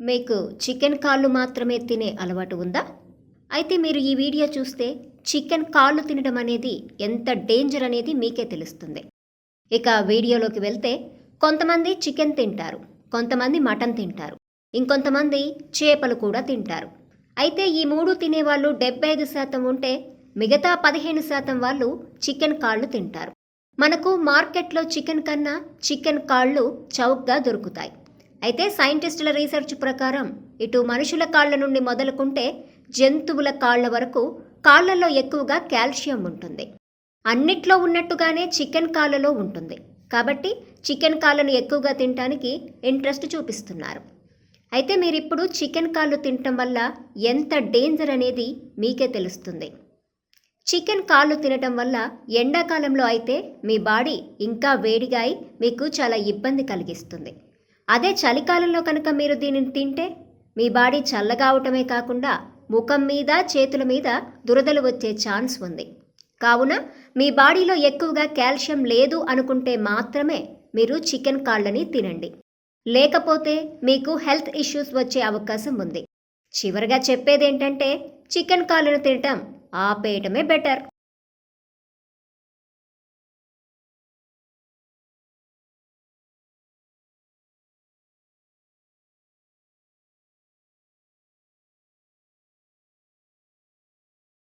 మీకు చికెన్ కాళ్ళు మాత్రమే తినే అలవాటు ఉందా? అయితే మీరు ఈ వీడియో చూస్తే చికెన్ కాళ్ళు తినడం అనేది ఎంత డేంజర్ అనేది మీకే తెలుస్తుంది. ఇక వీడియోలోకి వెళ్తే కొంతమంది చికెన్ తింటారు, కొంతమంది మటన్ తింటారు, ఇంకొంతమంది చేపలు కూడా తింటారు. అయితే ఈ 3 తినేవాళ్ళు 75% ఉంటే మిగతా 15% వాళ్ళు చికెన్ కాళ్ళు తింటారు. మనకు మార్కెట్లో చికెన్ కన్నా చికెన్ కాళ్ళు చౌకగా దొరుకుతాయి. అయితే సైంటిస్టుల రీసెర్చ్ ప్రకారం ఇటు మనుషుల కాళ్ళ నుండి మొదలుకుంటే జంతువుల కాళ్ళ వరకు కాళ్ళల్లో ఎక్కువగా కాల్షియం ఉంటుంది. అన్నిట్లో ఉన్నట్టుగానే చికెన్ కాళ్ళలో ఉంటుంది. కాబట్టి చికెన్ కాళ్ళను ఎక్కువగా తినడానికి ఇంట్రెస్ట్ చూపిస్తున్నారు. అయితే మీరిప్పుడు చికెన్ కాళ్ళు తినటం వల్ల ఎంత డేంజర్ అనేది మీకే తెలుస్తుంది. చికెన్ కాళ్ళు తినటం వల్ల ఎండాకాలంలో అయితే మీ బాడీ ఇంకా వేడిగా అయి మీకు చాలా ఇబ్బంది కలిగిస్తుంది. అదే చలికాలంలో కనుక మీరు దీనిని తింటే మీ బాడీ చల్లగా అవటమే కాకుండా ముఖం మీద చేతుల మీద దురదలు వచ్చే ఛాన్స్ ఉంది. కావున మీ బాడీలో ఎక్కువగా కాల్షియం లేదు అనుకుంటే మాత్రమే మీరు చికెన్ కాళ్ళని తినండి. లేకపోతే మీకు హెల్త్ ఇష్యూస్ వచ్చే అవకాశం ఉంది. చివరగా చెప్పేదేంటంటే చికెన్ కాళ్ళను తినటం ఆపేయటమే బెటర్.